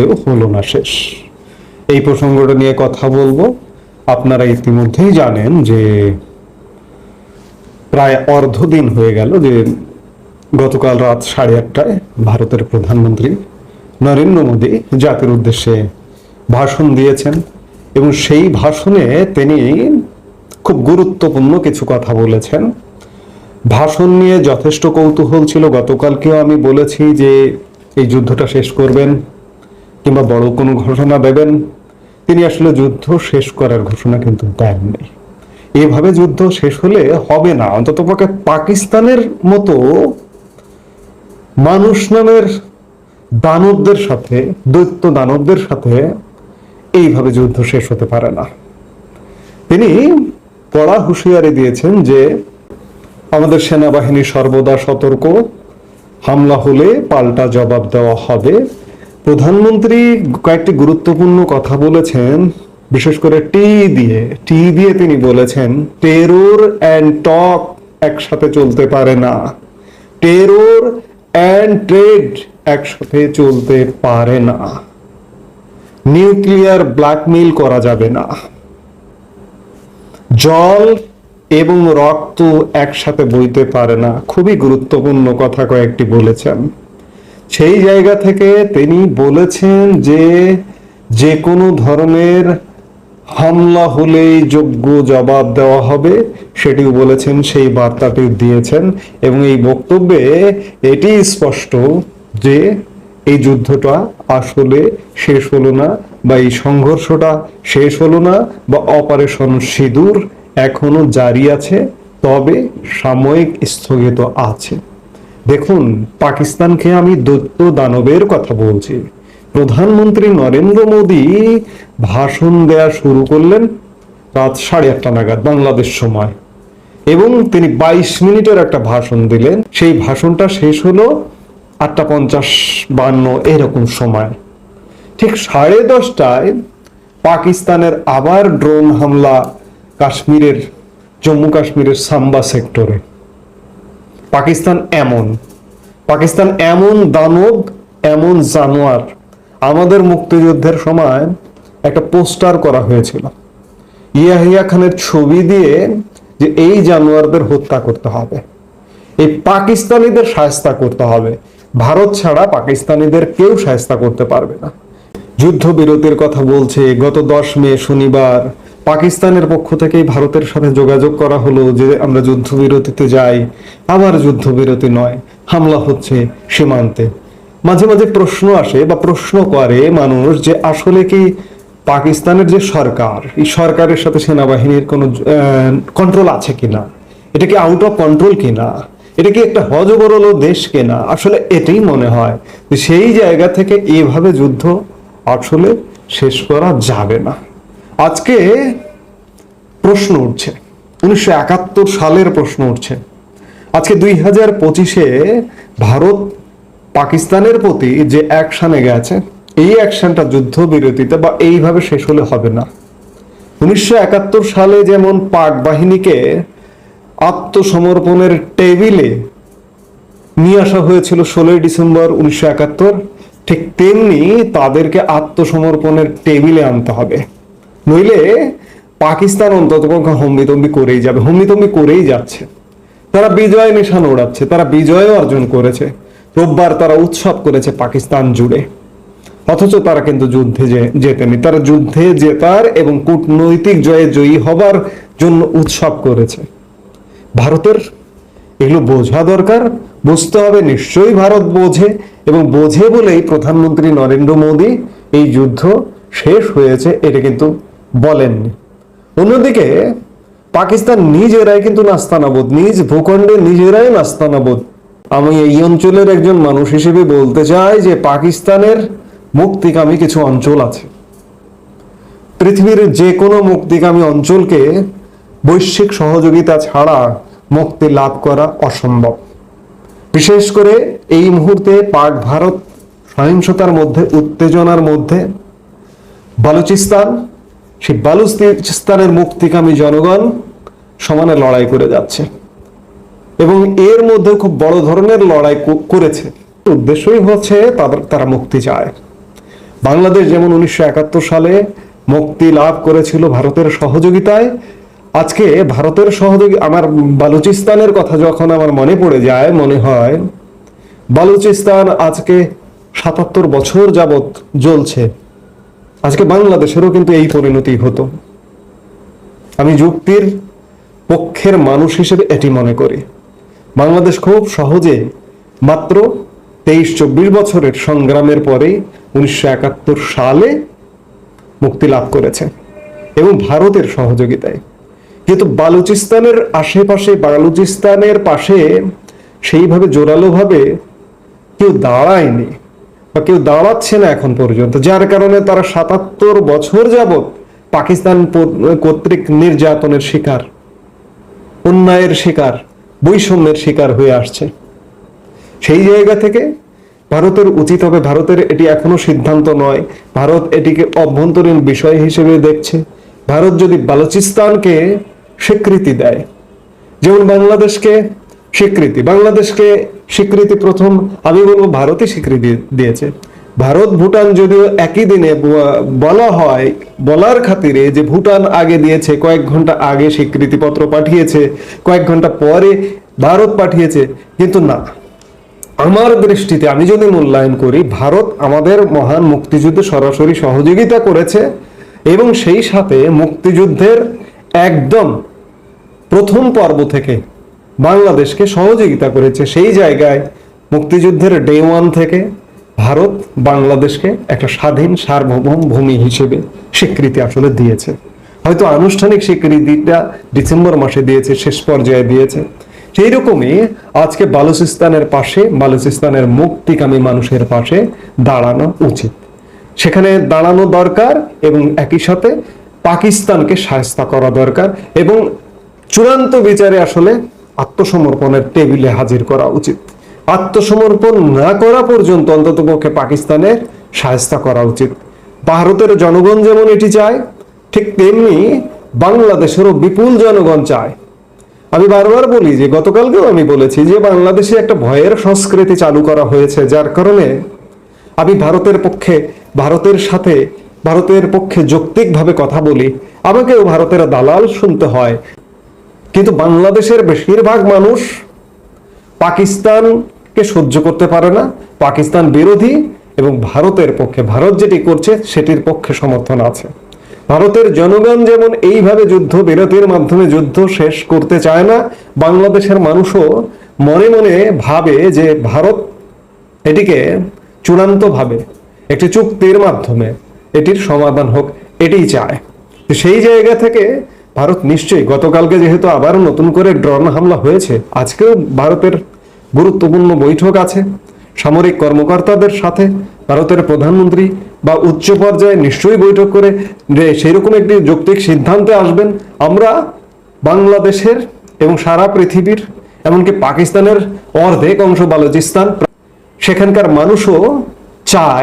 হলো না শেষ। এই প্রসঙ্গটা নিয়ে কথা বলবো। আপনারা ইতিমধ্যেই জানেন যে প্রায় অর্ধদিন হয়ে গেল যে গতকাল রাত 8:30টায় ভারতের প্রধানমন্ত্রী নরেন্দ্র মোদী জাতির উদ্দেশ্যে ভাষণ দিয়েছেন এবং সেই ভাষণে তিনি খুব গুরুত্বপূর্ণ কিছু কথা বলেছেন। ভাষণ নিয়ে যথেষ্ট কৌতূহল ছিল। গতকালকেও আমি বলেছি যে এই যুদ্ধটা শেষ করবেন কিংবা বড় কোনো ঘোষণা দেবেন। তিনি আসলে যুদ্ধ শেষ করার ঘোষণা কিন্তু দেননি। এভাবে যুদ্ধ শেষ হলে হবে না। অন্ততপক্ষে পাকিস্তানের মতো মানুষ নামের দানবদের সাথে, দৈত্য দানবদের সাথে এইভাবে যুদ্ধ শেষ হতে পারে না। তিনি কড়া হুঁশিয়ারি দিয়েছেন যে আমাদের সেনাবাহিনী সর্বদা সতর্ক, হামলা হলে পাল্টা জবাব দেওয়া হবে। প্রধানমন্ত্রী কয়েকটি গুরুত্বপূর্ণ কথা বলেছেন, বিশেষ করে টি দিয়ে তিনি বলেছেন টেরর অ্যান্ড টক একসাথে চলতে পারে না, টেরর অ্যান্ড ট্রেড একসাথে চলতে পারে না, নিউক্লিয়ার ব্ল্যাকমেইল করা যাবে না, জল এবং রক্ত একসাথে বইতে পারে না। খুবই গুরুত্বপূর্ণ কথা কয়েকটি বলেছেন। সেই জায়গা থেকে তিনি বলেছেন যে যে কোনো ধরনের হামলা হলেই যোগ্য জবাব দেওয়া হবে, সেটিও বলেছেন, সেই বার্তাটি দিয়েছেন। এবং এই বক্তব্যে এটি স্পষ্ট যে এই যুদ্ধটা আসলে শেষ হলো না, বা এই সংঘর্ষটা শেষ হলো না, বা অপারেশন সিঁদুর এখনো জারি আছে, তবে সাময়িক স্থগিত আছে। দেখুন, পাকিস্তানকে আমি দৈত্য দানবের কথা বলছি। প্রধানমন্ত্রী নরেন্দ্র মোদী ভাষণ দেয়া শুরু করলেন রাত 8:30 নাগাদ বাংলাদেশ সময়, এবং তিনি 22 মিনিটের একটা ভাষণ দিলেন। সেই ভাষণটা শেষ হলো 8:50-52 এরকম সময়। ঠিক 10:30টায় পাকিস্তানের আবার ড্রোন হামলা জম্মু কাশ্মীরের সাম্বা সেক্টরে। পাকিস্তান এমন দানব, এমন জানোয়ার। আমাদের মুক্তিযুদ্ধের সময় একটা পোস্টার করা হয়েছিল ইয়াহিয়া খানের ছবি দিয়ে, যে এই জানোয়ারদের হত্যা করতে হবে, এই পাকিস্তানিদের শায়েস্তা করতে হবে। ভারত ছাড়া পাকিস্তানিদের কেউ শায়েস্তা করতে পারবে না। যুদ্ধবিরতির কথা বলছে। গত 10 মে শনিবার পাকিস্তানের পক্ষ থেকেই ভারতের সাথে যোগাযোগ করা হলো যে আমরা যুদ্ধবিরতিতে যাই। আবার যুদ্ধবিরতি নয়, হামলা হচ্ছে সীমান্তে। মাঝে মাঝে প্রশ্ন আসে বা প্রশ্ন করে মানুষ যে আসলে কি পাকিস্তানের যে সরকার, এই সরকারের সাথে সেনাবাহিনীর কোনো কন্ট্রোল আছে কিনা, এটা কি আউট অফ কন্ট্রোল কিনা, এটা কি একটা হযবরল দেশ কিনা। আসলে এটাই মনে হয় যে সেই জায়গা থেকে এইভাবে যুদ্ধ আসলে শেষ করা যাবে না। আজকে প্রশ্ন উঠছে, 1971 সালের প্রশ্ন উঠছে। আজকে 2025-এ ভারত পাকিস্তানের প্রতি যে অ্যাকশনে গেছে, এই অ্যাকশনটা যুদ্ধবিরতিতে বা এইভাবে শেষ হলে হবে না। 1971 সালে যেমন পাক বাহিনীকে আত্মসমর্পণের টেবিলে নিয়ে আসা হয়েছিল 16 ডিসেম্বর 1971, ঠিক তেমনি তাদেরকে আত্মসমর্পণের টেবিলে আনতে হবে। নইলে পাকিস্তান অন্ততপক্ষে হম্বিতম্বি করেই যাচ্ছে। তারা বিজয় নিশান ওড়াচ্ছে, তারা বিজয় অর্জন করেছে। রোববার তারা উৎসব করেছে পাকিস্তান জুড়ে, অথচ তারা কিন্তু যুদ্ধে জেতেনি। তারা যুদ্ধে জেতার এবং কূটনৈতিক জয়ে জয়ী হবার জন্য উৎসব করেছে। ভারতের এগুলো বোঝা দরকার, বুঝতে হবে। নিশ্চয়ই ভারত বোঝে, এবং বোঝে বলেই প্রধানমন্ত্রী নরেন্দ্র মোদী এই যুদ্ধ শেষ হয়েছে এটা কিন্তু বলেননি। অন্যদিকে পাকিস্তান নিজেরাই কিন্তু নাস্তানাবুদ, নিজ ভূখণ্ডে নিজেরাই নাস্তানাবুদ। আমি এই অঞ্চলের একজন মানুষ হিসেবে বলতে চাই যে পাকিস্তানের মুক্তিকামী কিছু অঞ্চল আছে। পৃথিবীর যে কোনো মুক্তিকামী অঞ্চলকে বৈশ্বিক সহযোগিতা ছাড়া মুক্তি লাভ করা অসম্ভব। বিশেষ করে এই মুহূর্তে পাক ভারত সহিংসতার মধ্যে, উত্তেজনার মধ্যে বালুচিস্তান, সেই বালুচিস্তানের মুক্তিকামী জনগণ সমানে লড়াই করে যাচ্ছে, এবং এর মধ্যে খুব বড় ধরনের লড়াই করেছে। উদ্দেশ্যই হচ্ছে তারা মুক্তি চায়। বাংলাদেশ যেমন 1971 সালে মুক্তি লাভ করেছিল ভারতের সহযোগিতায়, আজকে ভারতের সহযোগী আমার বালুচিস্তানের কথা যখন আমার মনে পড়ে যায়, মনে হয় বালুচিস্তান আজকে 77 বছর যাবত জ্বলছে। আজকে বাংলাদেশেরও কিন্তু এই পরিণতি হতো। আমি যুক্তির পক্ষের মানুষ হিসেবে এটি মনে করি। বাংলাদেশ খুব সহজে মাত্র 23-24 বছরের সংগ্রামের পরেই 1971 সালে মুক্তি লাভ করেছে এবং ভারতের সহযোগিতায়। কিন্তু বালুচিস্তানের আশেপাশে, বালুচিস্তানের পাশে সেইভাবে জোরালোভাবে কেউ দাঁড়ায়নি বা কেউ দাঁড়াচ্ছে না এখন পর্যন্ত, যার কারণে তারা 77 বছর যাবত পাকিস্তান কর্তৃক নির্যাতনের শিকার, অন্যায়ের শিকার, বৈষম্যের শিকার হয়ে আসছে। সেই জায়গা থেকে ভারতের উচিত হবে, ভারতের এটি এখনো সিদ্ধান্ত নয়, ভারত এটিকে অভ্যন্তরীণ বিষয় হিসেবে দেখছে। ভারত যদি বালুচিস্তানকে স্বীকৃতি দেয়, যেমন বাংলাদেশকে স্বীকৃতি প্রথম আমি বলবো ভারতই স্বীকৃতি দিয়েছে। ভারত ভুটান যদিও একই দিনে বলা হয়, বলার খাতিরে যে ভুটান আগে দিয়েছে, কয়েক ঘন্টা আগে স্বীকৃতিপত্র পাঠিয়েছে, কয়েক ঘন্টা পরে ভারত পাঠিয়েছে, কিন্তু না, আমার দৃষ্টিতে আমি যদি মূল্যায়ন করি, ভারত আমাদের মহান মুক্তিযুদ্ধে সরাসরি সহযোগিতা করেছে এবং সেই সাথে মুক্তিযুদ্ধের একদম প্রথম পর্ব থেকে বাংলাদেশকে সহযোগিতা করেছে। সেই জায়গায় মুক্তিযুদ্ধের ডে 1 থেকে ভারত বাংলাদেশকে একটা স্বাধীন সার্বভৌম ভূমি হিসেবে স্বীকৃতি আসলে দিয়েছে। হয়তো আনুষ্ঠানিক স্বীকৃতিটা ডিসেম্বর মাসে দিয়েছে, শেষ পর্যায়ে দিয়েছে। সেই রকমই আজকে বালুচিস্তানের পাশে, বালুচিস্তানের মুক্তিকামী মানুষের পাশে দাঁড়ানো উচিত, সেখানে দাঁড়ানো দরকার এবং একই সাথে পাকিস্তানকে শায়েস্তা করা দরকার এবং চূড়ান্ত বিচারে আসলে আত্মসমর্পণের টেবিলে হাজির করা উচিত। আত্মসমর্পণ না করা পর্যন্ত অন্ততপক্ষে পাকিস্তানের শায়েস্তা করা উচিত। ভারতের জনগণ যেমন এটি চায়, ঠিক তেমনি বাংলাদেশেরও বিপুল জনগণ চায়। আমি বারবার বলি যে, গতকালকেও আমি বলেছি যে বাংলাদেশে একটা ভয়ের সংস্কৃতি চালু করা হয়েছে, যার কারণে আমি ভারতের পক্ষে যৌক্তিকভাবে কথা বলি, আমাকেও ভারতের দালাল শুনতে হয়। কিন্তু বাংলাদেশের বেশিরভাগ মানুষ পাকিস্তানকে সহ্য করতে পারে না, পাকিস্তান বিরোধী এবং ভারতের পক্ষে, ভারত যেটি করছে সেটির পক্ষে সমর্থন আছে। ভারতের জনগণ যেমন এইভাবে যুদ্ধ বিরতির মাধ্যমে যুদ্ধ শেষ করতে চায় না, বাংলাদেশের মানুষও মনে মনে ভাবে যে ভারত এটিকে চূড়ান্তভাবে একটি চুক্তির মাধ্যমে এটির সমাধান হোক, এটিই চায়। সেই জায়গা থেকে ভারত নিশ্চয়ই, গতকালকে যেহেতু আবার নতুন করে ড্রোন হামলা হয়েছে, আজকেও ভারতের গুরুত্বপূর্ণ বৈঠক আছে সামরিক কর্মকর্তাদের সাথে, ভারতের প্রধানমন্ত্রী বা উচ্চ পর্যায়ে নিশ্চয়ই বৈঠক করে সেইরকম একটি যৌক্তিক সিদ্ধান্তে আসবেন। আমরা বাংলাদেশের এবং সারা পৃথিবীর, এমনকি পাকিস্তানের অর্ধেক অংশ বালুচিস্তান, সেখানকার মানুষও চায়